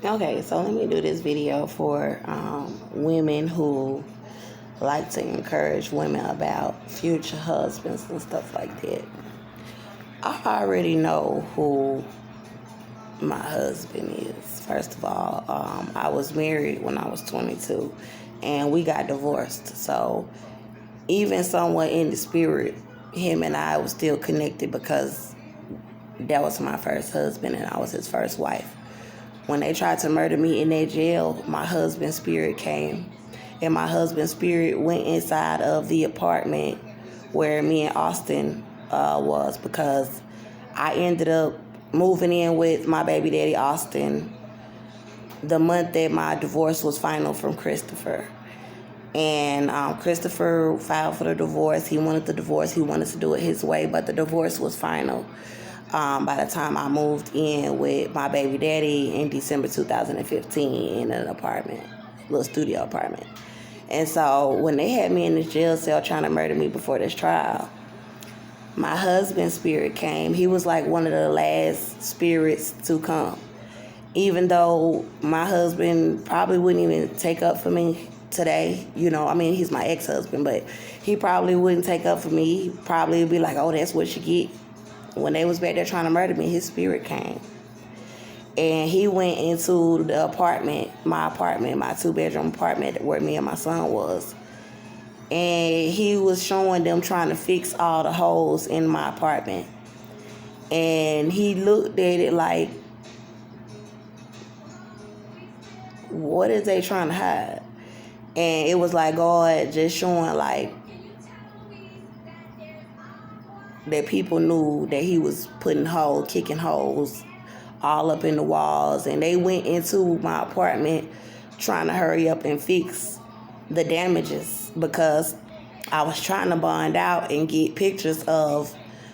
Okay, so let me do this video for women who like to encourage women about future husbands and stuff like that. I already know who my husband is. First of all, I was married when I was 22 and we got divorced. So even somewhat in the spirit, him and I was still connected because that was my first husband and I was his first wife. When they tried to murder me in that jail, my husband's spirit came. And my husband's spirit went inside of the apartment where me and Austin was, because I ended up moving in with my baby daddy, Austin, the month that my divorce was final from Christopher. And Christopher filed for the divorce. He wanted the divorce. He wanted to do it his way, but the divorce was final by the time I moved in with my baby daddy in December 2015 in an apartment, little studio apartment. And so when they had me in this jail cell trying to murder me before this trial, my husband's spirit came. He was like one of the last spirits to come. Even though my husband probably wouldn't even take up for me today, he's my ex-husband, but he probably wouldn't take up for me. He probably would be like, oh, that's what you get. When they was back there trying to murder me, his spirit came. And he went into the apartment, my 2-bedroom apartment where me and my son was. And he was showing them trying to fix all the holes in my apartment. And he looked at it like, what is they trying to hide? And it was like God just showing like that people knew that he was kicking holes all up in the walls. And they went into my apartment trying to hurry up and fix the damages because I was trying to bond out and get pictures of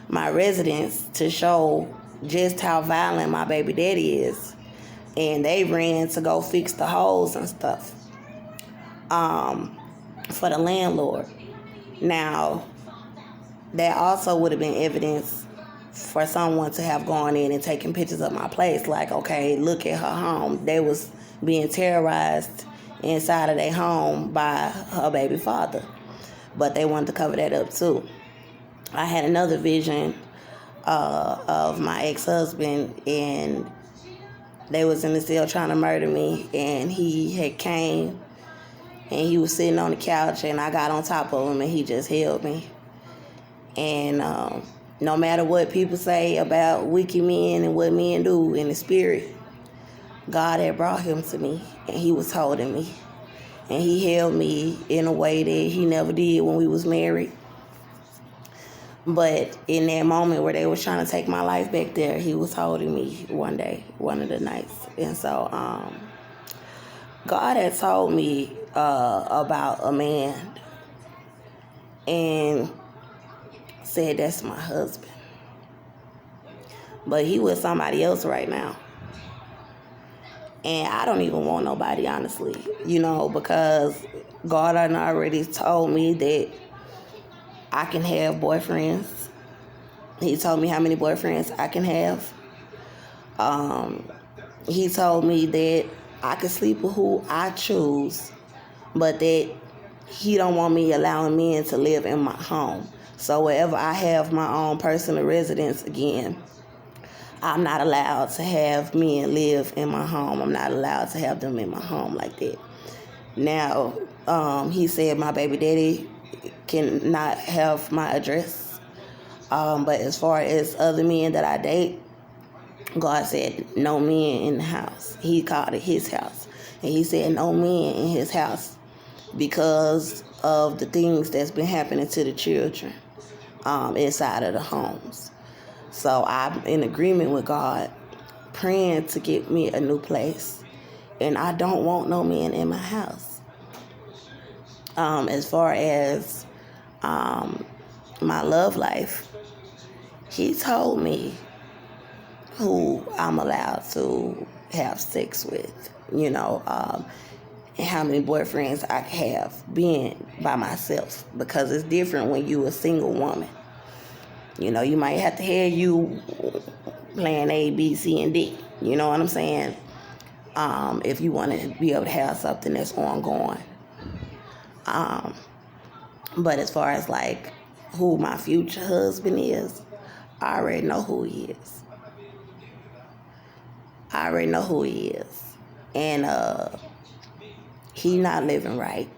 my residence to show just how violent my baby daddy is. And they ran to go fix the holes and stuff for the landlord. Now, that also would have been evidence for someone to have gone in and taken pictures of my place. Like, okay, look at her home. They was being terrorized inside of their home by her baby father. But they wanted to cover that up too. I had another vision of my ex-husband, and they was in the cell trying to murder me, and he had came and he was sitting on the couch, and I got on top of him and he just held me. And no matter what people say about wicked men and what men do in the spirit, God had brought him to me, and he was holding me. And he held me in a way that he never did when we was married. But in that moment where they was trying to take my life back there, he was holding me one of the nights. And so God had told me about a man and said that's my husband. But he with somebody else right now. And I don't even want nobody, honestly, because God had already told me that I can have boyfriends. He told me how many boyfriends I can have. He told me that I could sleep with who I choose, but that he don't want me allowing men to live in my home. So wherever I have my own personal residence again, I'm not allowed to have men live in my home. I'm not allowed to have them in my home like that. Now, he said my baby daddy cannot have my address. But as far as other men that I date, God said no men in the house. He called it his house. And he said no men in his house because of the things that's been happening to the children inside of the homes. So I'm in agreement with God, praying to get me a new place. And I don't want no man in my house. As far as my love life, he told me who I'm allowed to have sex with, and how many boyfriends I can have being by myself, because it's different when you a single woman. You might have to have you plan A, B, C, and D. You know what I'm saying? if you want to be able to have something that's ongoing. But as far as like who my future husband is, I already know who he is. I already know who he is. And he not living right.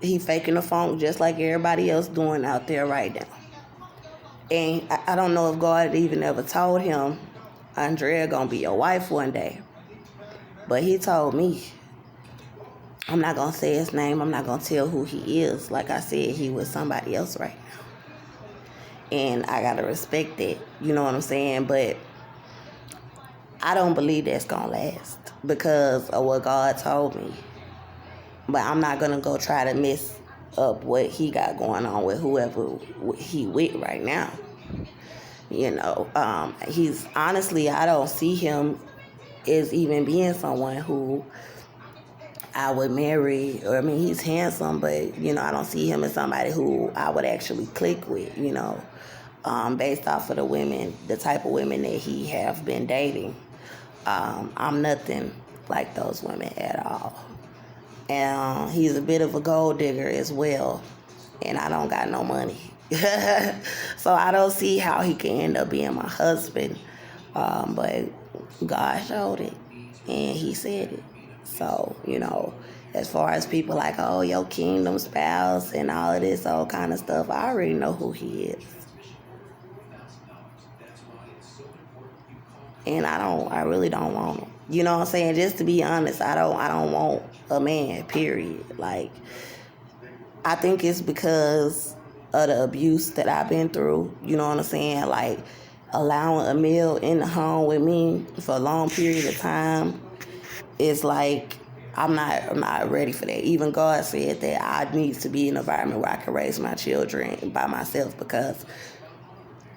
He faking the funk just like everybody else doing out there right now. And I don't know if God even ever told him, Andrea gonna be your wife one day. But he told me. I'm not gonna say his name. I'm not gonna tell who he is. Like I said, he was somebody else right now. And I gotta respect that. You know what I'm saying? But I don't believe that's gonna last because of what God told me. But I'm not gonna go try to mess up what he got going on with whoever he with right now. You know, he's honestly, I don't see him as even being someone who I would marry. Or I mean, he's handsome, but you know, I don't see him as somebody who I would actually click with. You know, based off of the type of women that he have been dating. I'm nothing like those women at all. And he's a bit of a gold digger as well. And I don't got no money. So I don't see how he can end up being my husband. But God showed it. And he said it. So, you know, as far as people like, oh, your kingdom spouse and all of this old kind of stuff, I already know who he is. And I really don't want him. You know what I'm saying? Just to be honest, I don't want a man, period. Like, I think it's because of the abuse that I've been through. You know what I'm saying? Like, allowing a male in the home with me for a long period of time is like, I'm not ready for that. Even God said that I need to be in an environment where I can raise my children by myself because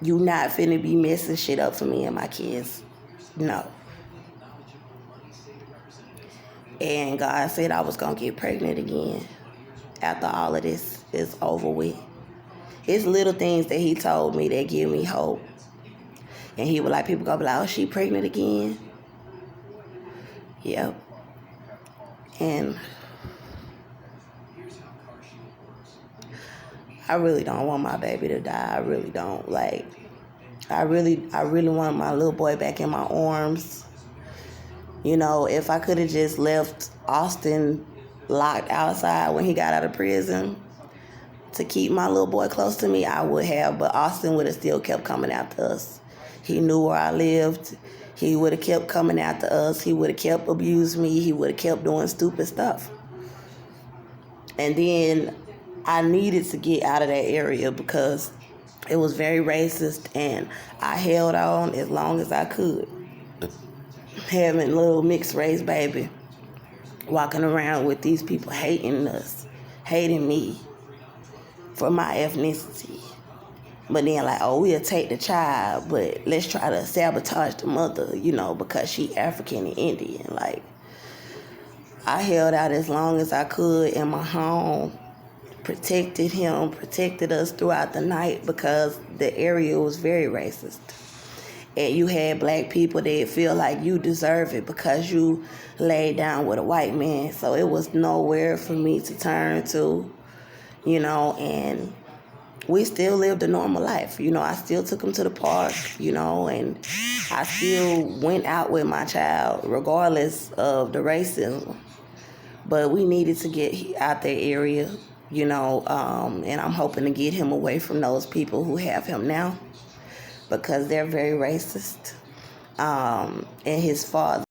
you not finna be messing shit up for me and my kids. No. And God said I was going to get pregnant again after all of this is over with. It's little things that he told me that give me hope. And he would like, people go be like, oh, she pregnant again? Yep. And I really don't want my baby to die. I really don't. Like, I really want my little boy back in my arms. You know, if I could have just left Austin locked outside when he got out of prison to keep my little boy close to me, I would have. But Austin would have still kept coming after us. He knew where I lived. He would have kept coming after us. He would have kept abusing me. He would have kept doing stupid stuff. And then I needed to get out of that area because it was very racist, and I held on as long as I could. Having a little mixed race baby, walking around with these people hating us, hating me for my ethnicity. But then like, oh, we'll take the child, but let's try to sabotage the mother, you know, because she African and Indian. Like, I held out as long as I could in my home, protected him, protected us throughout the night because the area was very racist. And you had black people that feel like you deserve it because you laid down with a white man. So it was nowhere for me to turn to, you know, and we still lived a normal life. You know, I still took him to the park, you know, and I still went out with my child regardless of the racism. But we needed to get out that area, you know, and I'm hoping to get him away from those people who have him now because they're very racist. And his father